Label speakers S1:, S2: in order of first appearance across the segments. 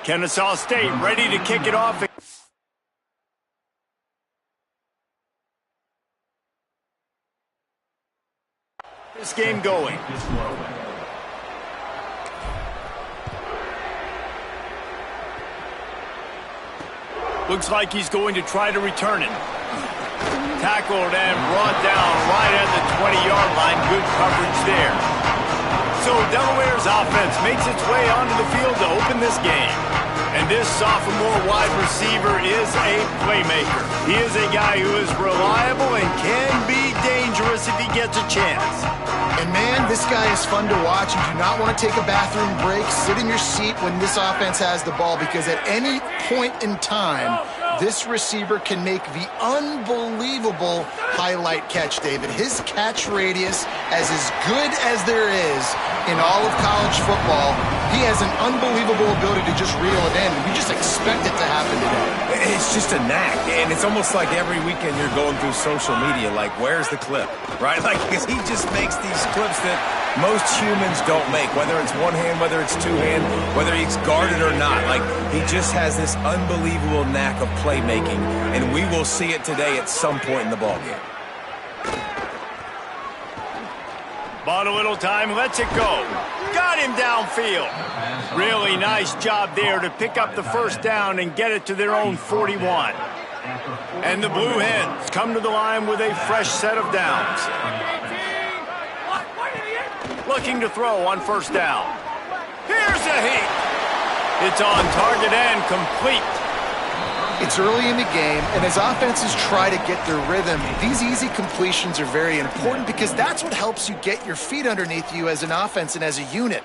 S1: Kennesaw State ready to kick it off. This game going. Looks like he's going to try to return it. Tackled and brought down right at the 20-yard line. Good coverage there. So Delaware's offense makes its way onto the field to open this game. And this sophomore wide receiver is a playmaker. He is a guy who is reliable and can be dangerous if he gets a chance.
S2: And man, this guy is fun to watch. You do not want to take a bathroom break. Sit in your seat when this offense has the ball, because at any point in time, this receiver can make the unbelievable highlight catch, David. His catch radius is as good as there is in all of college football. He has an unbelievable ability to just reel it in. We just expect it to happen today.
S3: It's just a knack, and it's almost like every weekend you're going through social media, like, where's the clip, right? Like, because he just makes these clips that most humans don't make, whether it's one hand, whether it's two hand, whether he's guarded or not. Like, he just has this unbelievable knack of playmaking, and we will see it today at some point in the ballgame.
S1: Bought a little time, lets it go. Got him downfield. Really nice job there to pick up the first down and get it to their own 41. And the Blue Hens come to the line with a fresh set of downs. Looking to throw on first down. Here's a heat. It's on target and complete.
S2: It's early in the game, and as offenses try to get their rhythm, these easy completions are very important, because that's what helps you get your feet underneath you as an offense and as a unit.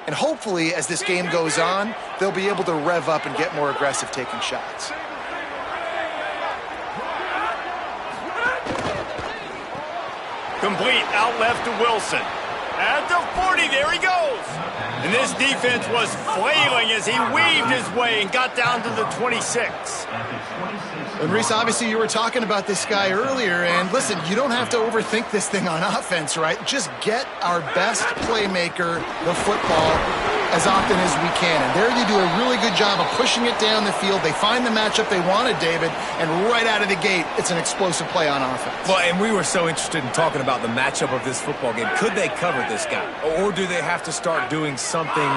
S2: And hopefully, as this game goes on, they'll be able to rev up and get more aggressive taking shots.
S1: Complete out left to Wilson. At the 40, there he goes. And this defense was flailing as he weaved his way and got down to the 26.
S2: And Reese, obviously you were talking about this guy earlier, and listen, you don't have to overthink this thing on offense, right? Just get our best playmaker the football as often as we can. And there they do a really good job of pushing it down the field. They find the matchup they wanted, David, and right out of the gate, it's an explosive play on offense.
S3: Well, and we were so interested in talking about the matchup of this football game. Could they cover this guy? Or do they have to start doing something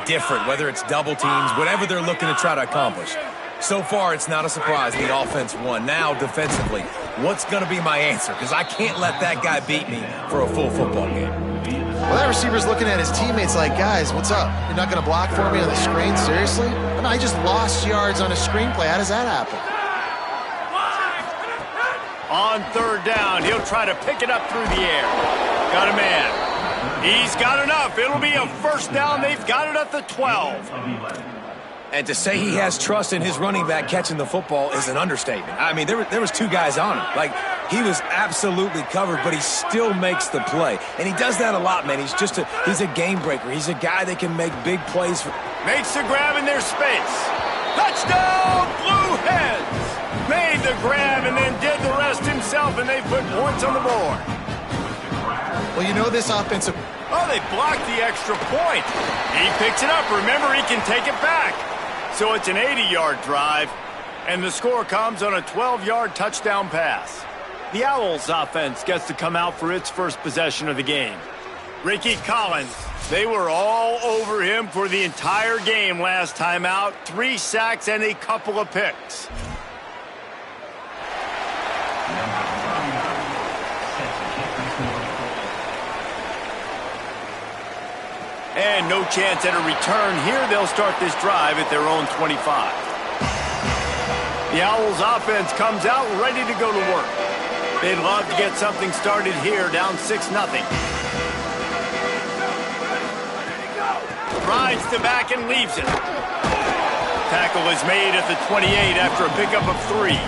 S3: different, whether it's double teams, whatever they're looking to try to accomplish? So far, it's not a surprise the offense won. Now, defensively, what's going to be my answer? Because I can't let that guy beat me for a full football game.
S2: Well, that receiver's looking at his teammates like, guys, what's up? You're not going to block for me on the screen? Seriously? I mean, I just lost yards on a screenplay. How does that happen?
S1: On third down, he'll try to pick it up through the air. Got a man. He's got enough. It'll be a first down. They've got it at the 12.
S3: And to say he has trust in his running back catching the football is an understatement. I mean, there was two guys on him. Like, he was absolutely covered, but he still makes the play. And he does that a lot, man. He's a game breaker. He's a guy that can make big plays.
S1: Makes the grab in their space. Touchdown, Blue Hens! Made the grab and then did the rest himself, and they put points on the board.
S2: Well, you know this offensive...
S1: Oh, they blocked the extra point. He picks it up. Remember, he can take it back. So it's an 80-yard drive, and the score comes on a 12-yard touchdown pass. The Owls offense gets to come out for its first possession of the game. Ricky Collins, they were all over him for the entire game last time out. 3 sacks and a couple of picks. And no chance at a return here. They'll start this drive at their own 25. The Owls offense comes out ready to go to work. They'd love to get something started here, down 6-0. Rides the back and leaves it. Tackle is made at the 28 after a pickup of 3.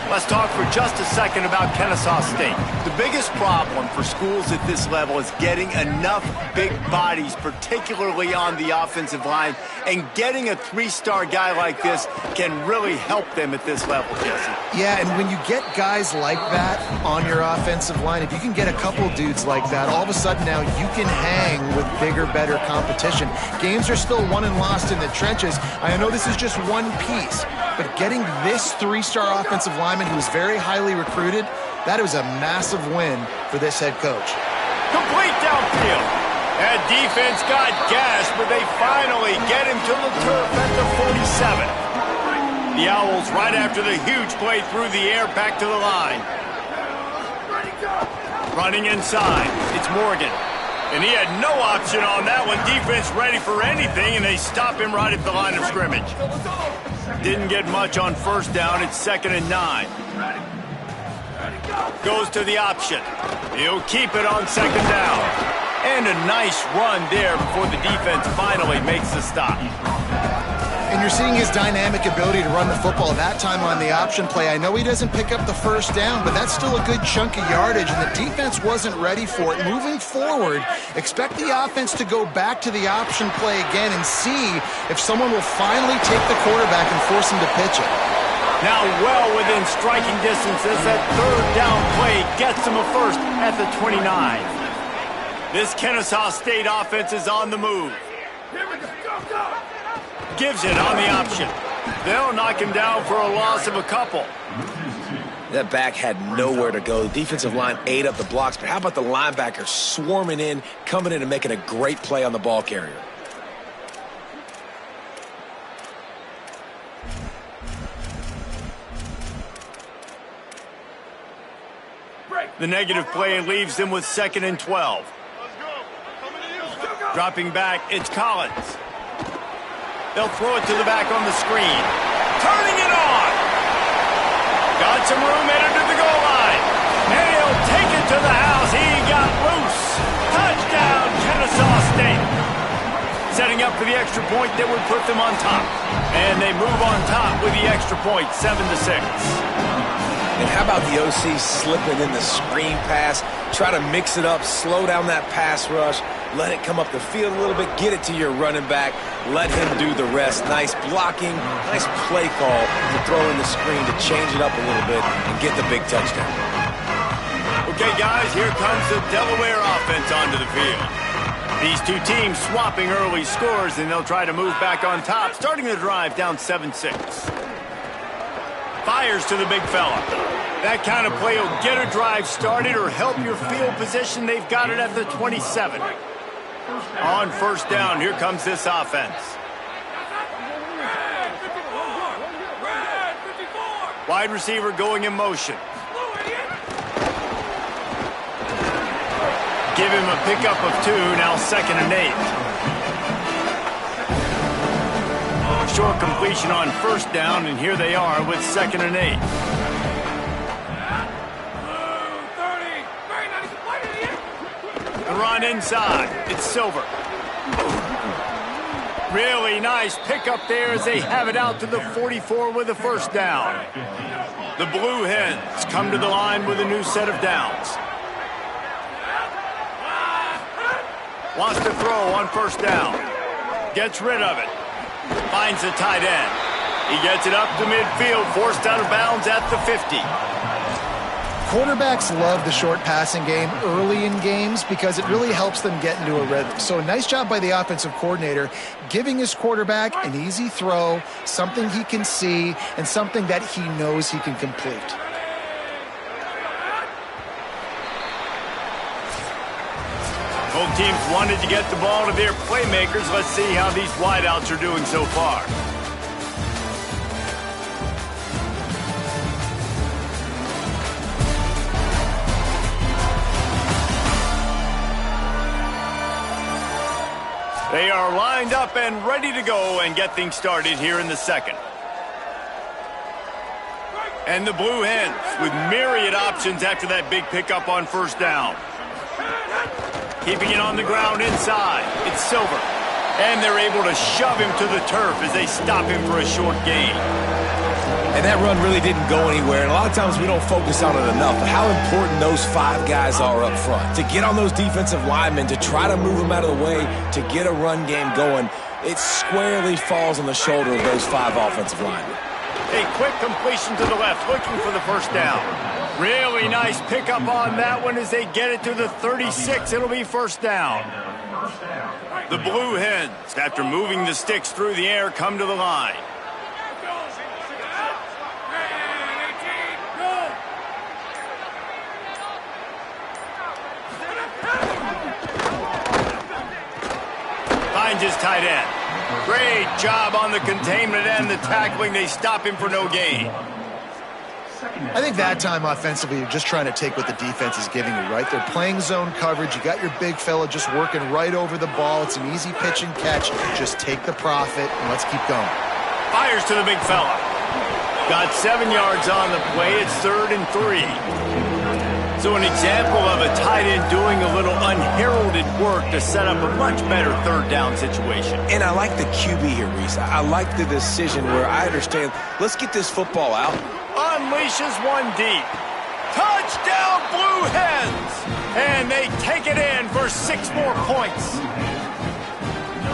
S1: Let's talk for just a second about Kennesaw State. The biggest problem for schools at this level is getting enough big bodies, particularly on the offensive line, and getting a three-star guy like this can really help them at this level, Jesse.
S2: Yeah, and when you get guys like that on your offensive line, if you can get a couple dudes like that, all of a sudden now you can hang with bigger, better competition. Games are still won and lost in the trenches. I know this is just one piece, but getting this three-star offensive lineman who is very highly recruited, that was a massive win for this head coach.
S1: Complete downfield. That defense got gashed, but they finally get him to the turf at the 47. The Owls right after the huge play through the air back to the line. Running inside, it's Morgan. And he had no option on that one. Defense ready for anything, and they stop him right at the line of scrimmage. Didn't get much on first down. It's 2nd and 9. Goes to the option. He'll keep it on 2nd down. And a nice run there before the defense finally makes the stop.
S2: And you're seeing his dynamic ability to run the football that time on the option play. I know he doesn't pick up the first down, but that's still a good chunk of yardage, and the defense wasn't ready for it. Moving forward, expect the offense to go back to the option play again and see if someone will finally take the quarterback and force him to pitch it.
S1: Now well within striking distance as that 3rd down play gets him a first at the 29. This Kennesaw State offense is on the move. Gives it on the option. They'll knock him down for a loss of a couple.
S3: That back had nowhere to go. The defensive line ate up the blocks, but how about the linebacker swarming in, coming in and making a great play on the ball carrier?
S1: The negative play leaves them with 2nd and 12. Dropping back, it's Collins. They'll throw it to the back on the screen. Turning it on. Got some room headed to the goal line. And he'll take it to the house. He got loose. Touchdown, Kennesaw State. Setting up for the extra point that would put them on top. And they move on top with the extra point, 7-6.
S3: And how about the OC slipping in the screen pass? Try to mix it up, slow down that pass rush, let it come up the field a little bit, get it to your running back, let him do the rest. Nice blocking, nice play call to throw in the screen to change it up a little bit and get the big touchdown.
S1: Okay, guys, here comes the Delaware offense onto the field. These two teams swapping early scores, and they'll try to move back on top, starting the drive down 7-6. Fires to the big fella. That kind of play will get a drive started or help your field position. They've got it at the 27. On first down, here comes this offense. Wide receiver going in motion. Give him a pickup of 2, now 2nd and 8. Short completion on first down, and here they are with 2nd and 8. The run inside. It's Silver. Really nice pickup there as they have it out to the 44 with a first down. The Blue Hens come to the line with a new set of downs. Wants to throw on first down. Gets rid of it. Finds the tight end. He gets it up to midfield, forced out of bounds at the 50.
S2: Quarterbacks love the short passing game early in games because it really helps them get into a rhythm. So a nice job by the offensive coordinator giving his quarterback an easy throw, something he can see, and something that he knows he can complete.
S1: Both teams wanted to get the ball to their playmakers. Let's see how these wideouts are doing so far. They are lined up and ready to go and get things started here in the second. And the Blue Hens with myriad options after that big pickup on first down. Keeping it on the ground inside. It's Silver. And they're able to shove him to the turf as they stop him for a short gain.
S3: And that run really didn't go anywhere. And a lot of times we don't focus on it enough, but how important those 5 guys are up front. To get on those defensive linemen, to try to move them out of the way, to get a run game going, it squarely falls on the shoulder of those 5 offensive linemen.
S1: A quick completion to the left, looking for the first down. Really nice pickup on that one as they get it to the 36. It'll be first down. The Blue Hens, after moving the sticks through the air, come to the line. Finds his tight end. Great job on the containment and the tackling. They stop him for no gain.
S2: I think that time offensively, you're just trying to take what the defense is giving you, right? They're playing zone coverage. You got your big fella just working right over the ball. It's an easy pitch and catch. Just take the profit and let's keep going.
S1: Fires to the big fella. Got 7 yards on the play. It's 3rd and 3. So an example of a tight end doing a little unheralded work to set up a much better 3rd down situation.
S3: And I like the QB here, Reese. I like the decision where I understand, let's get this football out.
S1: Unleashes one deep. Touchdown, Blue Hens! And they take it in for 6 more points.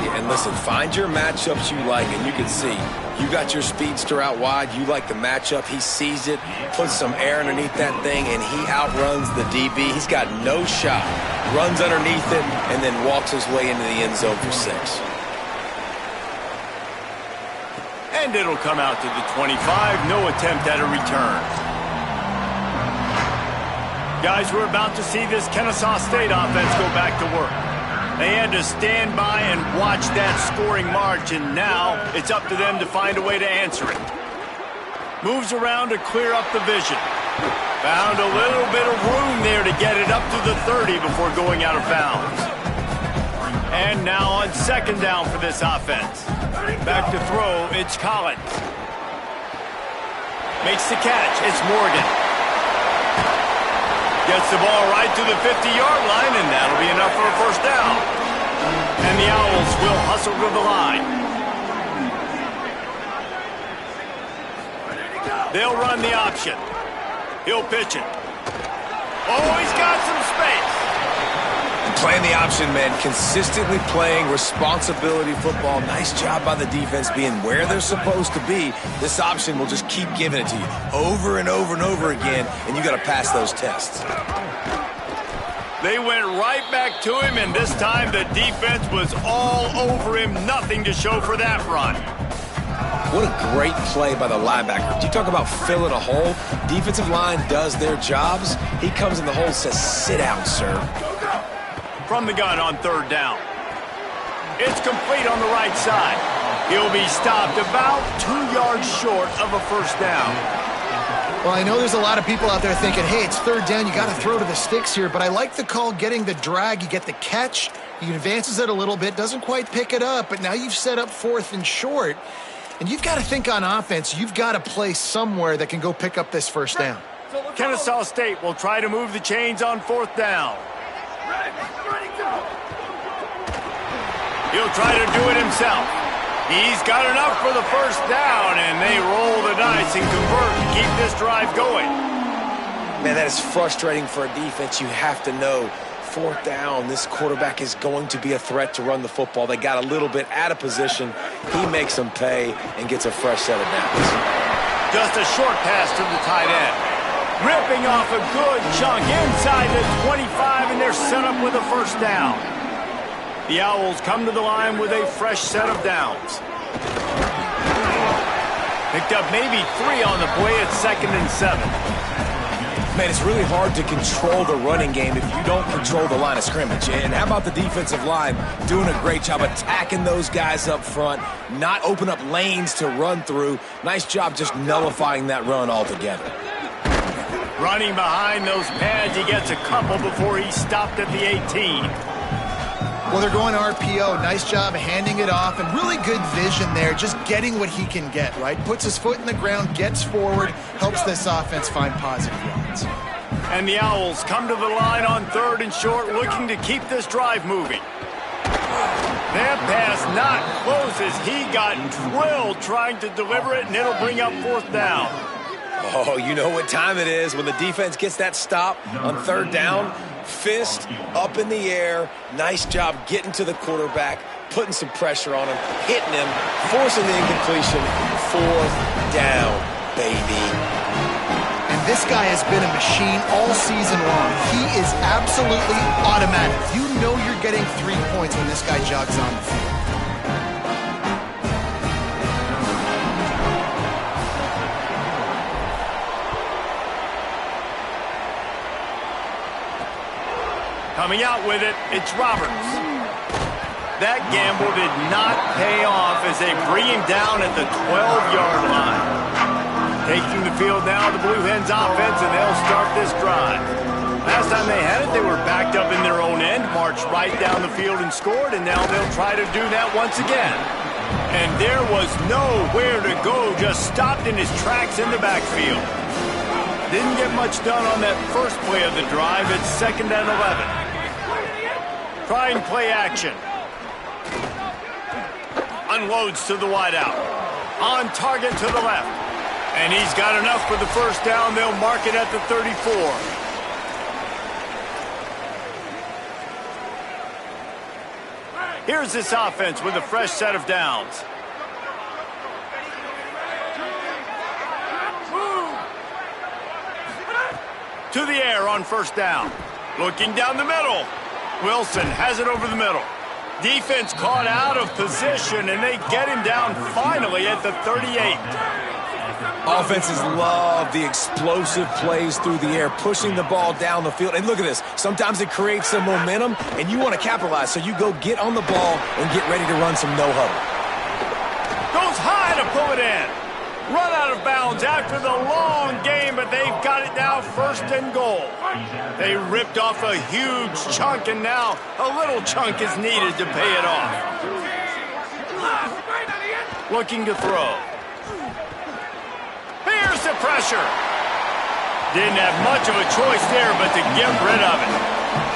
S3: Yeah, and listen, find your matchups you like, and you can see. You got your speedster out wide. You like the matchup. He sees it, puts some air underneath that thing, and he outruns the DB. He's got no shot. Runs underneath it, and then walks his way into the end zone for 6.
S1: And it'll come out to the 25. No attempt at a return. Guys, we're about to see this Kennesaw State offense go back to work. They had to stand by and watch that scoring march, and now it's up to them to find a way to answer it. Moves around to clear up the vision. Found a little bit of room there to get it up to the 30 before going out of bounds. And now on 2nd down for this offense. Back to throw, it's Collins. Makes the catch, it's Morgan. Gets the ball right to the 50-yard line, and that'll be enough for a first down. And the Owls will hustle to the line. They'll run the option. He'll pitch it. Oh, he's got some space.
S3: Playing the option, man. Consistently playing responsibility football. Nice job by the defense being where they're supposed to be. This option will just keep giving it to you over and over and over again, and you got to pass those tests.
S1: They went right back to him, and this time the defense was all over him. Nothing to show for that run.
S3: What a great play by the linebacker. You talk about filling a hole. Defensive line does their jobs. He comes in the hole and says, sit down, sir.
S1: From the gun on 3rd down. It's complete on the right side. He'll be stopped about 2 yards short of a first down.
S2: Well, I know there's a lot of people out there thinking, hey, it's 3rd down, you got to throw to the sticks here, but I like the call getting the drag. You get the catch, he advances it a little bit, doesn't quite pick it up, but now you've set up 4th and short, and you've got to think on offense, you've got to play somewhere that can go pick up this first down.
S1: Kennesaw State will try to move the chains on 4th down. He'll try to do it himself. He's got enough for the first down, and they roll the dice and convert to keep this drive going.
S3: Man, that is frustrating for a defense. You have to know 4th down, this quarterback is going to be a threat to run the football. They got a little bit out of position. He makes them pay and gets a fresh set of downs.
S1: Just a short pass to the tight end. Ripping off a good chunk inside the 25, and they're set up with a first down. The Owls come to the line with a fresh set of downs. Picked up maybe 3 on the play at 2nd and 7.
S3: Man, it's really hard to control the running game if you don't control the line of scrimmage. And how about the defensive line doing a great job attacking those guys up front, not open up lanes to run through. Nice job just nullifying that run altogether.
S1: Running behind those pads, he gets a couple before he's stopped at the 18.
S2: Well, they're going RPO. Nice job handing it off, and really good vision there, just getting what he can get, right? Puts his foot in the ground, gets forward, helps this offense find positive yards.
S1: And the Owls come to the line on 3rd and short, looking to keep this drive moving. That pass not close as he got drilled trying to deliver it, and it'll bring up 4th down.
S3: Oh, you know what time it is when the defense gets that stop on 3rd down. Fist up in the air. Nice job getting to the quarterback, putting some pressure on him, hitting him, forcing the incompletion. 4th down, baby.
S2: And this guy has been a machine all season long. He is absolutely automatic. You know you're getting 3 points when this guy jogs on the field.
S1: Coming out with it, it's Roberts. That gamble did not pay off as they bring him down at the 12-yard line. Taking the field now, the Blue Hens offense, and they'll start this drive. Last time they had it, they were backed up in their own end, marched right down the field and scored, and now they'll try to do that once again. And there was nowhere to go, just stopped in his tracks in the backfield. Didn't get much done on that first play of the drive. It's 2nd and 11. Trying play action. Unloads to the wideout. On target to the left. And he's got enough for the 1st down. They'll mark it at the 34. Here's this offense with a fresh set of downs. To the air on 1st down. Looking down the middle. Wilson has it over the middle. Defense caught out of position, and they get him down finally at the 38.
S3: Offenses love the explosive plays through the air, pushing the ball down the field. And look at this. Sometimes it creates some momentum, and you want to capitalize. So you go get on the ball and get ready to run some no-huddle.
S1: Goes high to pull it in. Run out of bounds after the long game, but they've got it now 1st and goal. They ripped off a huge chunk, and now a little chunk is needed to pay it off. Looking to throw. Here's the pressure. Didn't have much of a choice there, but to get rid of it.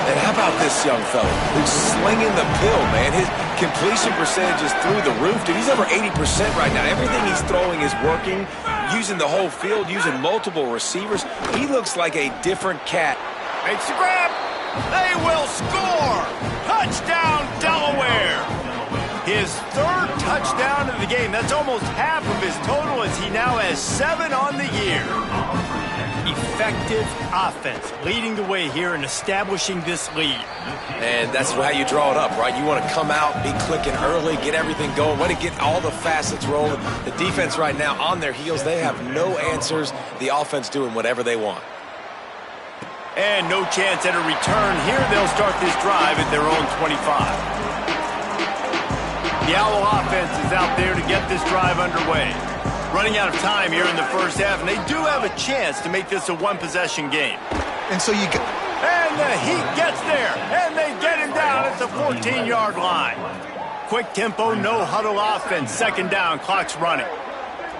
S3: And how about this young fella who's slinging the pill, man? His completion percentage is through the roof. Dude, he's over 80% right now. Everything he's throwing is working, using the whole field, using multiple receivers. He looks like a different cat.
S1: Makes the grab. They will score. Touchdown, Delaware. His 3rd touchdown of the game. That's almost half of his total as he now has 7 on the year. Effective offense, leading the way here and establishing this lead.
S3: And that's how you draw it up, right? You want to come out, be clicking early, get everything going, want to get all the facets rolling. The defense right now on their heels, they have no answers. The offense doing whatever they want.
S1: And no chance at a return here. They'll start this drive at their own 25. The Owl offense is out there to get this drive underway. Running out of time here in the 1st half, and they do have a chance to make this a 1-possession game.
S2: And so you got...
S1: And the Heat gets there, and they get him down at the 14-yard line. Quick tempo, no-huddle offense. 2nd down, clock's running.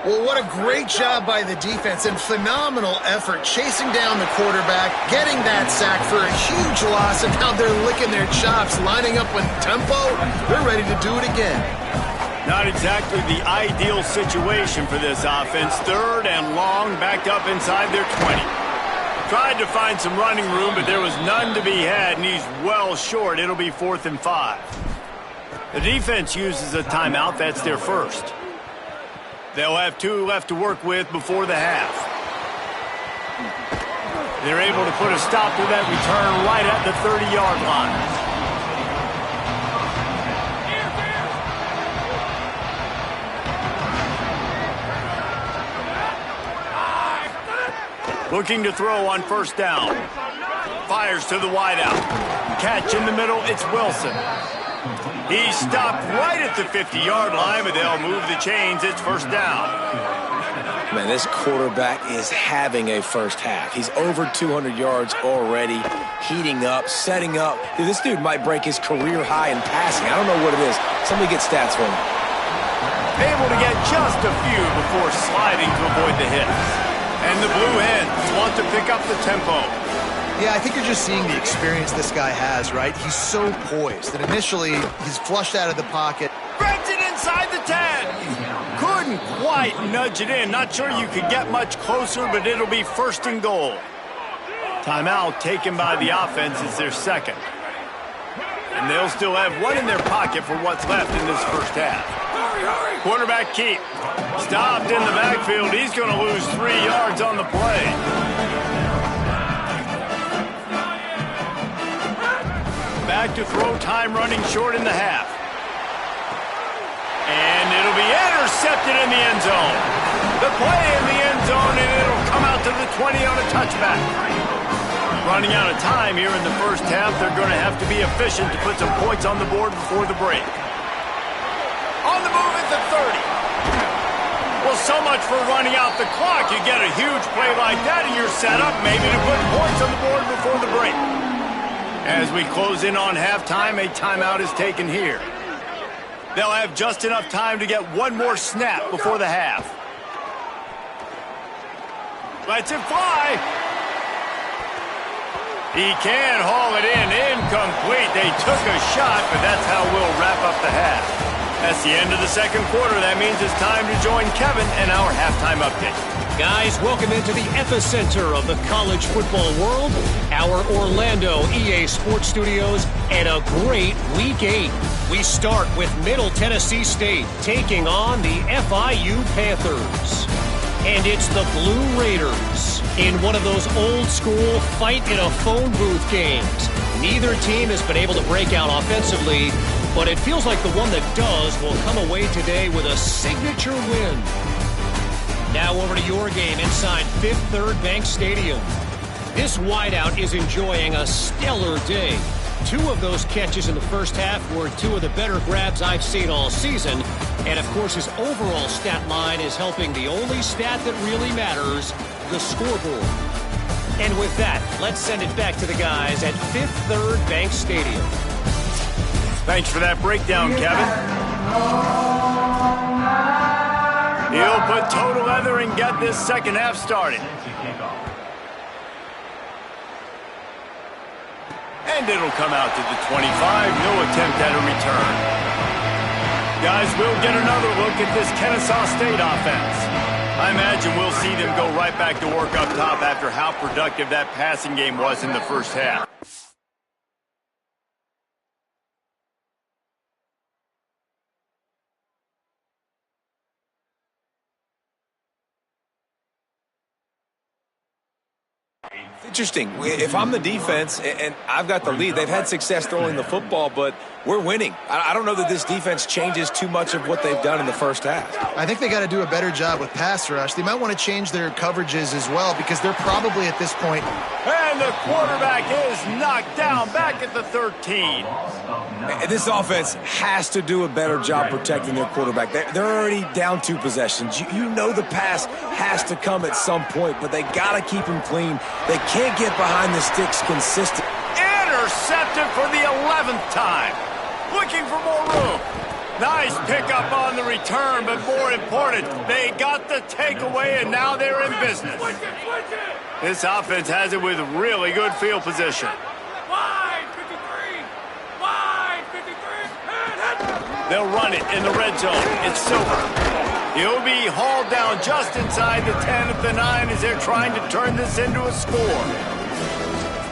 S2: Well, what a great job by the defense and phenomenal effort chasing down the quarterback, getting that sack for a huge loss, and now they're licking their chops, lining up with tempo. They're ready to do it again.
S1: Not exactly the ideal situation for this offense. 3rd and long, backed up inside their 20. Tried to find some running room, but there was none to be had, and he's well short. It'll be 4th and 5. The defense uses a timeout. That's their 1st. They'll have 2 left to work with before the half. They're able to put a stop to that return right at the 30-yard line. Looking to throw on 1st down. Fires to the wideout. Catch in the middle, it's Wilson. He's stopped right at the 50-yard line, but they'll move the chains. It's 1st down.
S3: Man, this quarterback is having a 1st half. He's over 200 yards already, heating up, setting up. Dude, this dude might break his career high in passing. I don't know what it is. Somebody get stats for him.
S1: Able to get just a few before sliding to avoid the hits. And the Blue Hens want to pick up the tempo.
S2: Yeah, I think you're just seeing the experience this guy has, right? He's so poised that initially he's flushed out of the pocket.
S1: Grabs it inside the 10. Couldn't quite nudge it in. Not sure you could get much closer, but it'll be first and goal. Timeout taken by the offense is their second. And they'll still have one in their pocket for what's left in this first half. Quarterback keep. Stopped in the backfield. He's going to lose 3 yards on the play. Back to throw, time running short in the half. And it'll be intercepted in the end zone. The play in the end zone, and it'll come out to the 20 on a touchback. Running out of time here in the first half, they're going to have to be efficient to put some points on the board before the break. On the move at the 30. Well, so much for running out the clock. You get a huge play like that, and you're set up maybe to put points on the board before the break. As we close in on halftime, a timeout is taken here. They'll have just enough time to get one more snap before the half. Lets it fly. He can haul it in. Incomplete. They took a shot, but that's how we'll wrap up the half. That's the end of the second quarter. That means it's time to join Kevin and our halftime update.
S4: Guys, welcome into the epicenter of the college football world, our Orlando EA Sports Studios, and a great Week 8. We start with Middle Tennessee State taking on the FIU Panthers. And it's the Blue Raiders in one of those old-school fight-in-a-phone-booth games. Neither team has been able to break out offensively, but it feels like the one that does will come away today with a signature win. Now over to your game inside Fifth Third Bank Stadium. This wideout is enjoying a stellar day. 2 of those catches in the first half were 2 of the better grabs I've seen all season. And, of course, his overall stat line is helping the only stat that really matters, the scoreboard. And with that, let's send it back to the guys at Fifth Third Bank Stadium.
S1: Thanks for that breakdown, Kevin. He'll put total leather and get this second half started. And it'll come out to the 25. No attempt at a return. Guys, we'll get another look at this Kennesaw State offense. I imagine we'll see them go right back to work up top after how productive that passing game was in the first half.
S3: Interesting. If I'm the defense and I've got the lead, they've had success throwing the football, but we're winning. I don't know that this defense changes too much of what they've done in the first half.
S2: I think they got to do a better job with pass rush. They might want to change their coverages as well because they're probably at this point.
S1: And the quarterback is knocked down back at the 13.
S3: And this offense has to do a better job protecting their quarterback. They're already down 2 possessions. You know the pass has to come at some point, but they got to keep him clean. They can't get behind the sticks consistent.
S1: Intercepted for the 11th time. Looking for more room. Nice pickup on the return, but more important, they got the takeaway, and now they're in business. This offense has it with really good field position. They'll run it in the red zone. It's Silver. He'll be hauled down just inside the 10 at the 9 as they're trying to turn this into a score.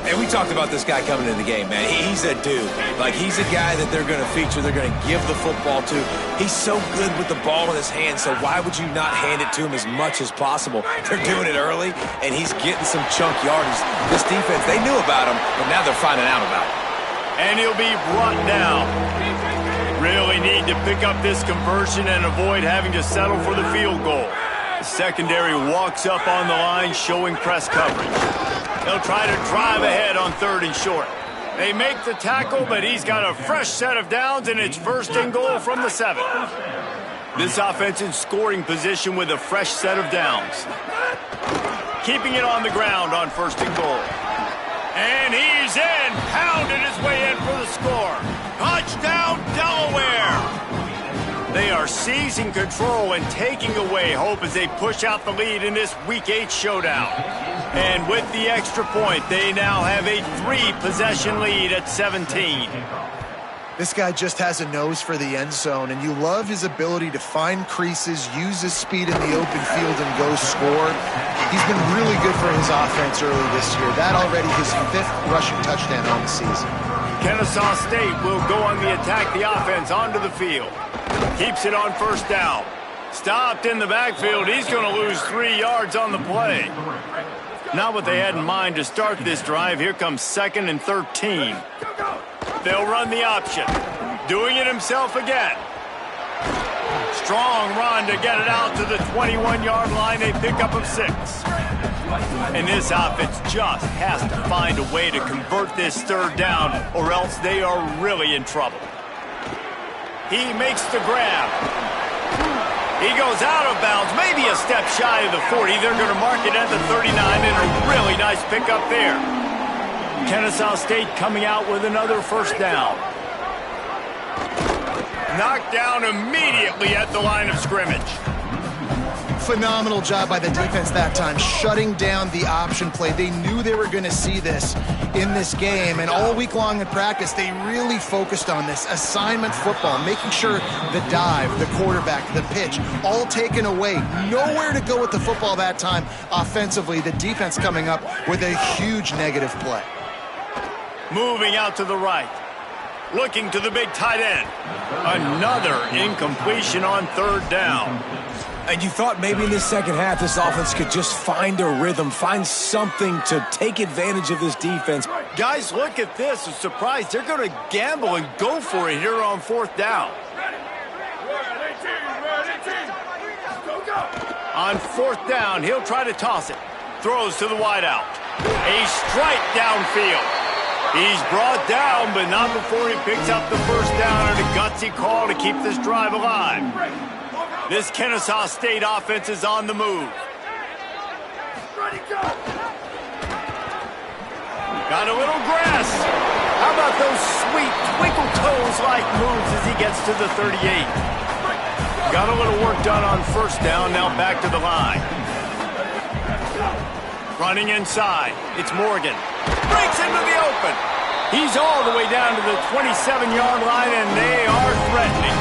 S3: And we talked about this guy coming into the game, man. He's a dude. Like, he's a guy that they're going to feature, they're going to give the football to. He's so good with the ball in his hand, so why would you not hand it to him as much as possible? They're doing it early, and he's getting some chunk yardage. This defense, they knew about him, but now they're finding out about him.
S1: And he'll be brought down. Really need to pick up this conversion and avoid having to settle for the field goal. The secondary walks up on the line, showing press coverage. They'll try to drive ahead on 3rd and short. They make the tackle, but he's got a fresh set of downs, and it's 1st and goal from the 7. This offense in scoring position with a fresh set of downs. Keeping it on the ground on 1st and goal. And he's in, pounded his way in for the score. Touchdown, Delaware! They are seizing control and taking away hope as they push out the lead in this Week 8 showdown. And with the extra point, they now have a 3-possession lead at 17.
S2: This guy just has a nose for the end zone, and you love his ability to find creases, use his speed in the open field, and go score. He's been really good for his offense early this year. That already his 5th rushing touchdown on the season.
S1: Kennesaw State will go on the attack, the offense onto the field. Keeps it on first down. Stopped in the backfield. He's going to lose 3 yards on the play. Not what they had in mind to start this drive. Here comes 2nd and 13. They'll run the option. Doing it himself again. Strong run to get it out to the 21-yard line. A pickup of 6. And this offense just has to find a way to convert this 3rd down, or else they are really in trouble. He makes the grab. He goes out of bounds, maybe a step shy of the 40. They're going to mark it at the 39, and a really nice pickup there. Kennesaw State coming out with another 1st down. Knocked down immediately at the line of scrimmage.
S2: Phenomenal job by the defense that time, shutting down the option play. They knew they were going to see this in this game, and all week long in practice, they really focused on this assignment football, making sure the dive, the quarterback, the pitch, all taken away. Nowhere to go with the football that time offensively. The defense coming up with a huge negative play.
S1: Moving out to the right. Looking to the big tight end. Another incompletion on 3rd down.
S3: And you thought maybe in this second half this offense could just find a rhythm, find something to take advantage of this defense.
S1: Guys, look at this. I'm surprised they're going to gamble and go for it here on 4th down. On 4th down, he'll try to toss it. Throws to the wideout. A strike downfield. He's brought down, but not before he picks up the 1st down, and a gutsy call to keep this drive alive. This Kennesaw State offense is on the move. Got a little grass. How about those sweet twinkle toes-like moves as he gets to the 38? Got a little work done on 1st down, now back to the line. Running inside, it's Morgan. Breaks into the open. He's all the way down to the 27-yard line, and they are threatening.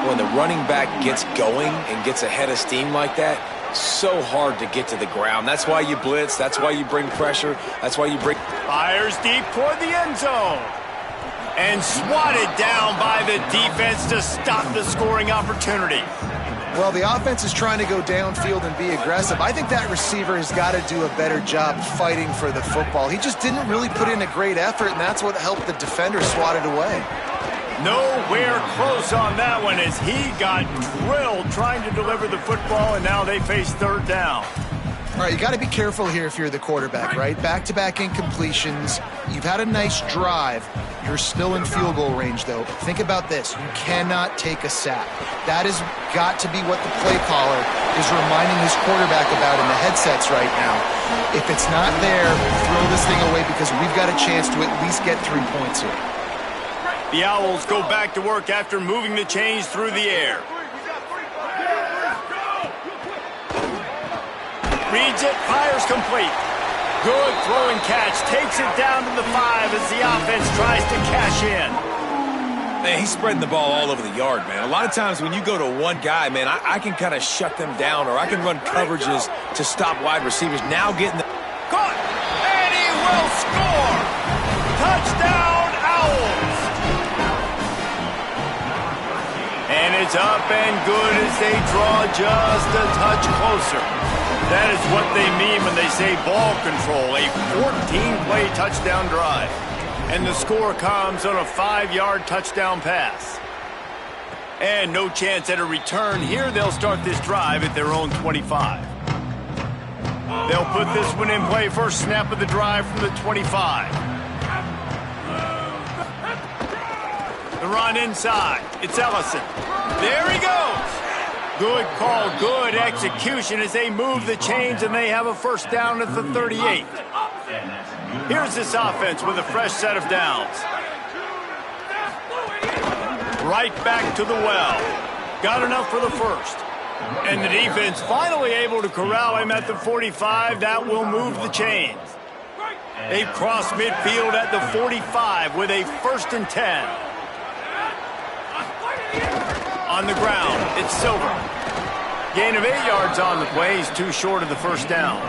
S3: When the running back gets going and gets ahead of steam like that, so hard to get to the ground. That's why you blitz. That's why you bring pressure. That's why you bring...
S1: Fires deep toward the end zone. And swatted down by the defense to stop the scoring opportunity.
S2: Well, the offense is trying to go downfield and be aggressive. I think that receiver has got to do a better job fighting for the football. He just didn't really put in a great effort, and that's what helped the defender swat it away.
S1: Nowhere close on that one as he got drilled trying to deliver the football, and now they face 3rd down.
S2: All right, you got to be careful here if you're the quarterback, right? Back-to-back incompletions. You've had a nice drive. You're still in field goal range, though. Think about this. You cannot take a sack. That has got to be what the play caller is reminding his quarterback about in the headsets right now. If it's not there, throw this thing away because we've got a chance to at least get 3 points here.
S1: The Owls go back to work after moving the chains through the air. Reads it, fires complete. Good throw and catch. Takes it down to the 5 as the offense tries to cash in.
S3: Man, he's spreading the ball all over the yard, man. A lot of times when you go to one guy, man, I can kind of shut them down, or I can run coverages to stop wide receivers. Now getting the...
S1: Caught! And he will score! Touchdown, Owls! And it's up and good as they draw just a touch closer. That is what they mean when they say ball control, a 14-play touchdown drive. And the score comes on a 5-yard touchdown pass. And no chance at a return here. They'll start this drive at their own 25. They'll put this one in play. First snap of the drive from the 25. The run inside. It's Ellison. There he goes. Good call, good execution as they move the chains and they have a 1st down at the 38. Here's this offense with a fresh set of downs. Right back to the well. got enough for the first. And the defense finally able to corral him at the 45. That will move the chains. They've crossed midfield at the 45 with a 1st and 10. On the ground, it's Silver. Gain of 8 yards on the play. He's too short of the first down.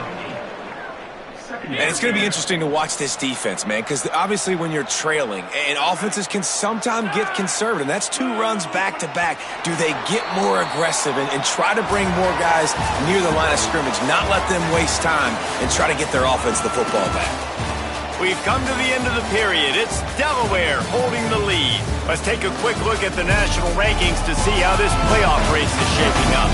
S3: And it's going to be interesting to watch this defense, man, because obviously when you're trailing, and offenses can sometimes get conservative, and that's 2 runs back-to-back. Do they get more aggressive and try to bring more guys near the line of scrimmage, not let them waste time, and try to get their offense the football back?
S1: We've come to the end of the period. It's Delaware holding the lead. Let's take a quick look at the national rankings to see how this playoff race is shaping up.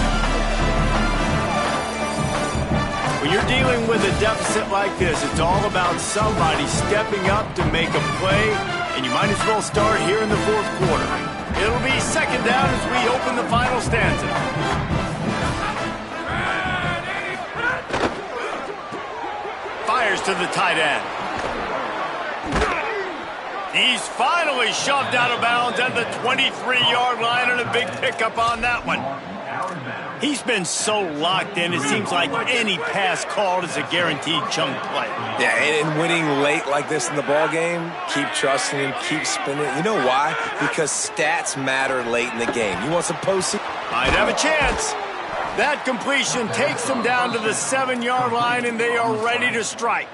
S1: When you're dealing with a deficit like this, it's all about somebody stepping up to make a play, and you might as well start here in the 4th quarter. It'll be 2nd down as we open the final stanza. Fires to the tight end. He's finally shoved out of bounds at the 23-yard line, and a big pickup on that one. He's been so locked in, it seems like any pass called is a guaranteed chunk play.
S3: Yeah, and winning late like this in the ball game, keep trusting him, keep spinning. You know why? Because stats matter late in the game. You want some postseason?
S1: Might have a chance. That completion takes them down to the 7-yard line, and they are ready to strike.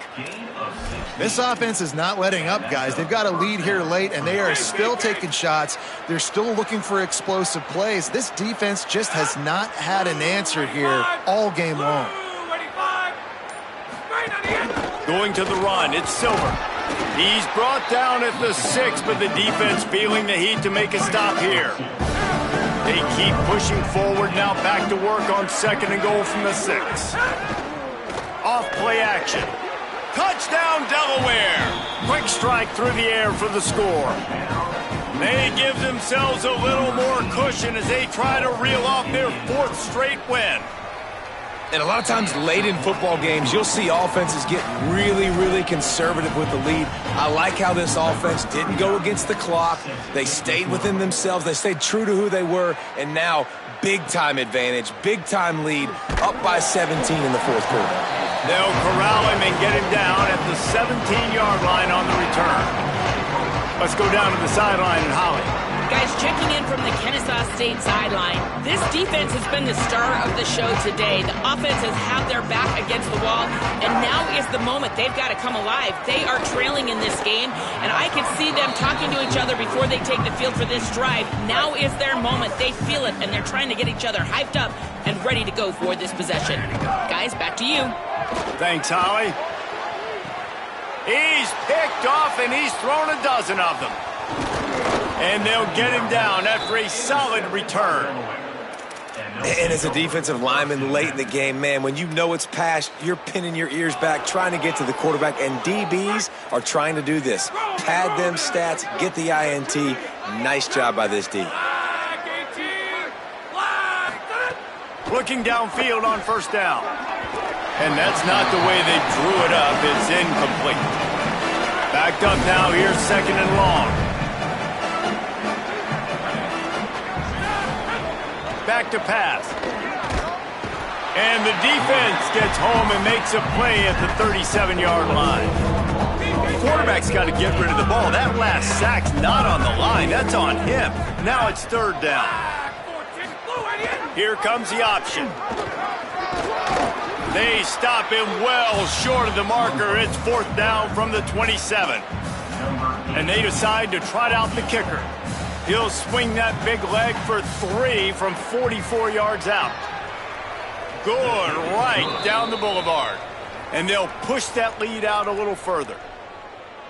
S2: This offense is not letting up, guys. They've got a lead here late, and they are still taking shots. They're still looking for explosive plays. This defense just has not had an answer here all game long.
S1: Going to the run, it's Silver. He's brought down at the 6, but the defense feeling the heat to make a stop here. They keep pushing forward, now back to work on 2nd and goal from the 6. Off play action. Touchdown, Delaware! Quick strike through the air for the score. They give themselves a little more cushion as they try to reel off their 4th straight win.
S3: And a lot of times late in football games, you'll see offenses get really, really conservative with the lead. I like how this offense didn't go against the clock. They stayed within themselves. They stayed true to who they were. And now, big-time advantage, big-time lead, up by 17 in the 4th quarter.
S1: They'll corral him and get him down at the 17-yard line on the return. Let's go down to the sideline and Holly.
S5: Guys, checking in from the Kennesaw State sideline. This defense has been the star of the show today. The offense has had their back against the wall, and now is the moment. They've got to come alive. They are trailing in this game, and I can see them talking to each other before they take the field for this drive. Now is their moment. They feel it, and they're trying to get each other hyped up and ready to go for this possession. Guys, back to you.
S1: Thanks, Holly. He's picked off, and he's thrown a dozen of them. And they'll get him down after a solid return.
S3: And as a defensive lineman late in the game, man, when you know it's past, you're pinning your ears back, trying to get to the quarterback, and DBs are trying to do this. Pad them stats, get the INT. Nice job by this D.
S1: Looking downfield on 1st down. And that's not the way they drew it up. It's incomplete. Backed up now, here's 2nd and long. Back to pass. And the defense gets home and makes a play at the 37-yard line. The quarterback's got to get rid of the ball. That last sack's not on the line. That's on him. Now it's 3rd down. Here comes the option. They stop him well short of the marker. It's 4th down from the 27. And they decide to trot out the kicker. He'll swing that big leg for 3 from 44 yards out. Good right down the boulevard. And they'll push that lead out a little further.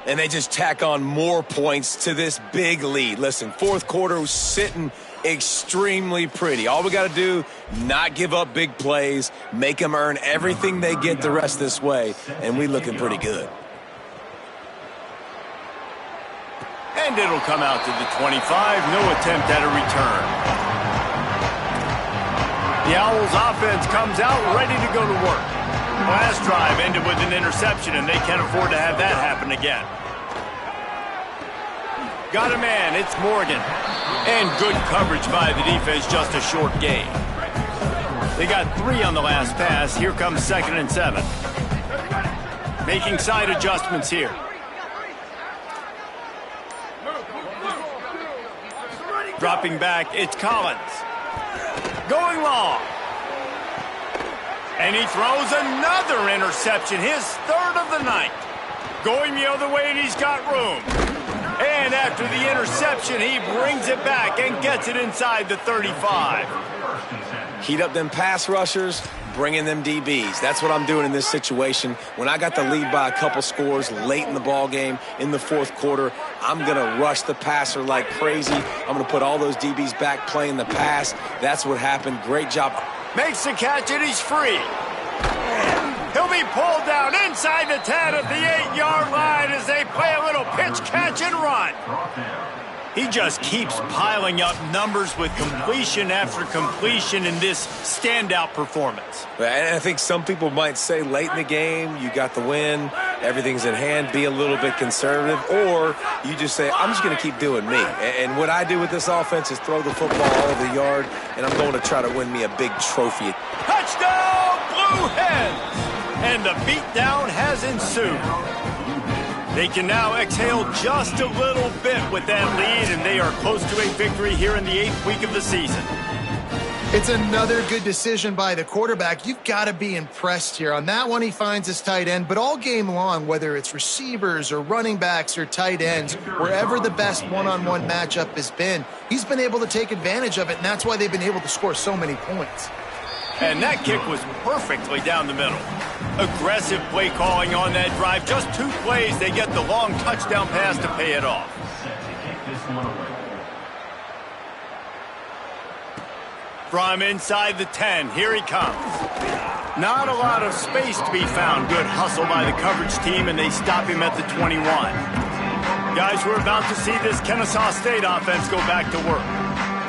S3: And they just tack on more points to this big lead. Listen, 4th quarter was sitting extremely pretty. All we got to do, not give up big plays, make them earn everything they get the rest this way, and we looking pretty good.
S1: And it'll come out to the 25. No attempt at a return. The Owls offense comes out ready to go to work. Last drive ended with an interception, and they can't afford to have that happen again. Got a man, it's Morgan. And good coverage by the defense, just a short gain. They got 3 on the last pass. Here comes 2nd and 7. Making side adjustments here. Dropping back, it's Collins. Going long. And he throws another interception, his 3rd of the night. Going the other way, and he's got room. And after the interception, he brings it back and gets it inside the 35.
S3: Heat up them pass rushers, bring in them DBs. That's what I'm doing in this situation. When I got the lead by a couple scores late in the ball game, in the 4th quarter, I'm going to rush the passer like crazy. I'm going to put all those DBs back playing the pass. That's what happened. Great job.
S1: Makes the catch, and he's free. He'll be pulled down inside the 10 at the 8-yard line as they play a little pitch, catch, and run. He just keeps piling up numbers with completion after completion in this standout performance.
S3: And I think some people might say late in the game, you got the win, everything's in hand, be a little bit conservative, or you just say, I'm just going to keep doing me. And what I do with this offense is throw the football all over the yard, and I'm going to try to win me a big trophy.
S1: Touchdown, Blue Hens! And the beatdown has ensued. They can now exhale just a little bit with that lead, and they are close to a victory here in the 8th week of the season.
S2: It's another good decision by the quarterback. You've got to be impressed here. On that one, he finds his tight end, but all game long, whether it's receivers or running backs or tight ends, wherever the best one-on-one matchup has been, he's been able to take advantage of it, and that's why they've been able to score so many points.
S1: And that kick was perfectly down the middle. Aggressive play calling on that drive. Just 2 plays, they get the long touchdown pass to pay it off. From inside the 10, here he comes. Not a lot of space to be found. Good hustle by the coverage team, and they stop him at the 21. Guys, we're about to see this Kennesaw State offense go back to work.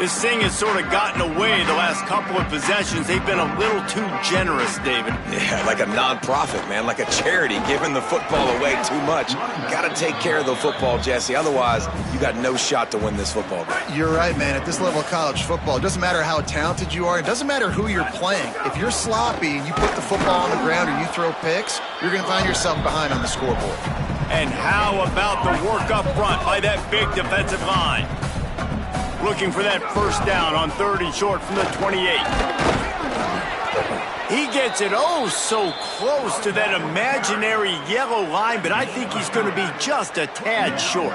S1: This thing has sort of gotten away the last couple of possessions. They've been a little too generous, David.
S3: Yeah, like a nonprofit, man, like a charity, giving the football away too much. Got to take care of the football, Jesse. Otherwise, you got no shot to win this football game.
S2: You're right, man. At this level of college football, it doesn't matter how talented you are. It doesn't matter who you're playing. If you're sloppy and you put the football on the ground or you throw picks, you're going to find yourself behind on the scoreboard.
S1: And how about the work up front by that big defensive line? Looking for that first down on 3rd and short from the 28. He gets it so close to that imaginary yellow line, but I think he's going to be just a tad short.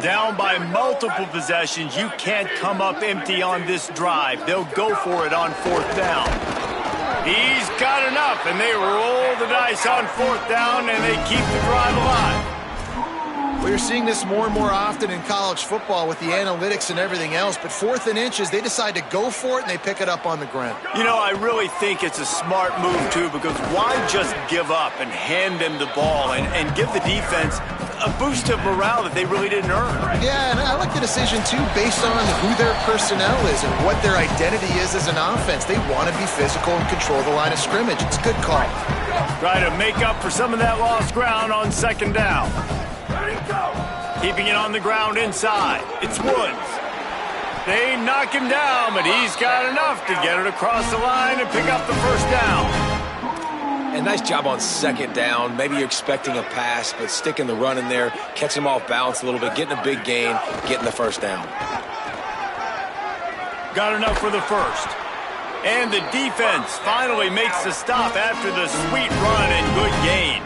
S1: Down by multiple possessions, you can't come up empty on this drive. They'll go for it on 4th down. He's got enough, and they roll the dice on 4th down, and they keep the drive alive.
S2: We're seeing this more and more often in college football with the analytics and everything else, but 4th and inches, they decide to go for it, and they pick it up on the ground.
S1: You know, I really think it's a smart move, too, because why just give up and hand them the ball and give the defense a boost of morale that they really didn't earn?
S2: Yeah, and I like the decision, too, based on who their personnel is and what their identity is as an offense. They want to be physical and control the line of scrimmage. It's a good call.
S1: Try to make up for some of that lost ground on 2nd down. Keeping it on the ground inside. It's Woods. They knock him down, but he's got enough to get it across the line and pick up the first down.
S3: And nice job on 2nd down. Maybe you're expecting a pass, but sticking the run in there, catching him off balance a little bit, getting a big gain, getting the first down.
S1: Got enough for the first. And the defense finally makes the stop after the sweet run and good gain.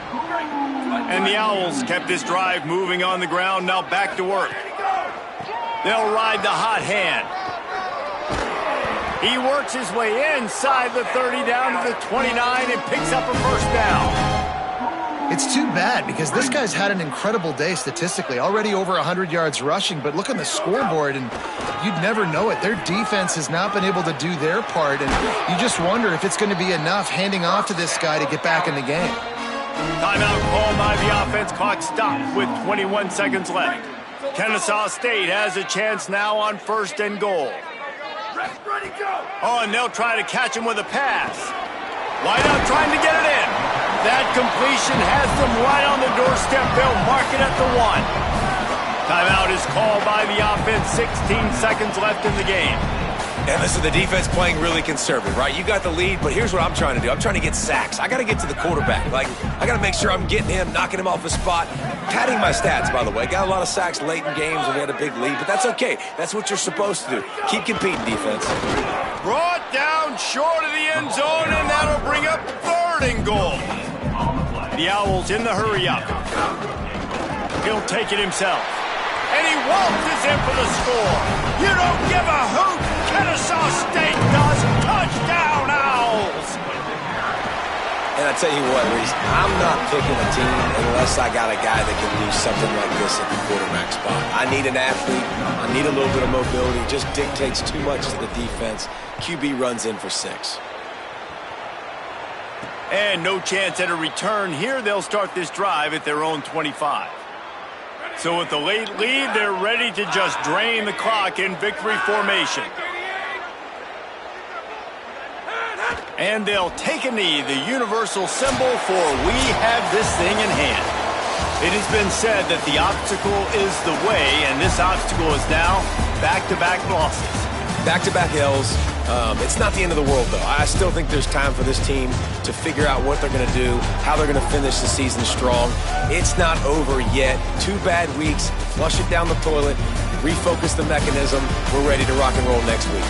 S1: And the Owls kept this drive moving on the ground, now back to work. They'll ride the hot hand. He works his way inside the 30 down to the 29 and picks up a first down.
S2: It's too bad because this guy's had an incredible day statistically, already over 100 yards rushing, but look on the scoreboard and you'd never know it. Their defense has not been able to do their part, and you just wonder if it's going to be enough handing off to this guy to get back in the game.
S1: Timeout called by the offense. Clock stopped with 21 seconds left. Kennesaw State has a chance now on 1st and goal. Oh, and they'll try to catch him with a pass. Wideout trying to get it in. That completion has them right on the doorstep. They'll mark it at the 1. Timeout is called by the offense. 16 seconds left in the game.
S3: And listen, the defense playing really conservative, right? You got the lead, but here's what I'm trying to do. I'm trying to get sacks. I got to get to the quarterback. Like, I got to make sure I'm getting him, knocking him off his spot. Padding my stats, by the way. Got a lot of sacks late in games when we had a big lead, but that's okay. That's what you're supposed to do. Keep competing, defense.
S1: Brought down short of the end zone, and that'll bring up 3rd and goal. The Owls in the hurry up. He'll take it himself. And he waltzes in for the score. You don't give a hoot. Kennesaw State does. Touchdown, Owls.
S3: And I tell you what, Reese, I'm not picking a team unless I got a guy that can do something like this at the quarterback spot. I need an athlete. I need a little bit of mobility. Just dictates too much to the defense. QB runs in for 6.
S1: And no chance at a return here. They'll start this drive at their own 25. So with the late lead, they're ready to just drain the clock in victory formation. And they'll take a knee, the universal symbol for we have this thing in hand. It has been said that the obstacle is the way, and this obstacle is now back-to-back losses.
S3: Back-to-back L's. It's not the end of the world, though. I still think there's time for this team to figure out what they're going to do, how they're going to finish the season strong. It's not over yet. 2 bad weeks. Flush it down the toilet. Refocus the mechanism. We're ready to rock and roll next week.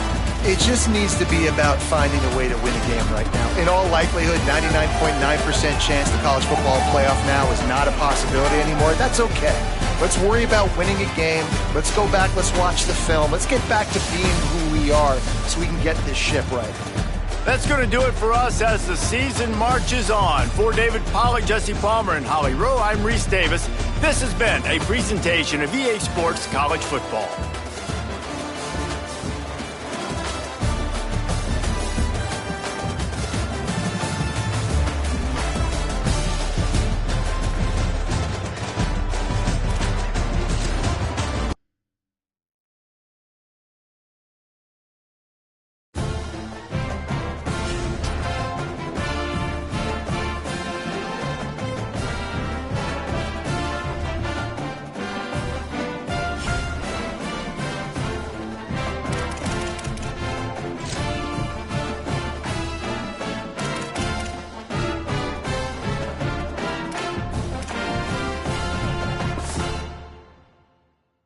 S2: It just needs to be about finding a way to win a game right now. In all likelihood, 99.9% chance the college football playoff now is not a possibility anymore. That's okay. Let's worry about winning a game. Let's go back. Let's watch the film. Let's get back to being who we are so we can get this ship right.
S1: That's going to do it for us as the season marches on. For David Pollack, Jesse Palmer, and Holly Rowe, I'm Reese Davis. This has been a presentation of EA Sports College Football.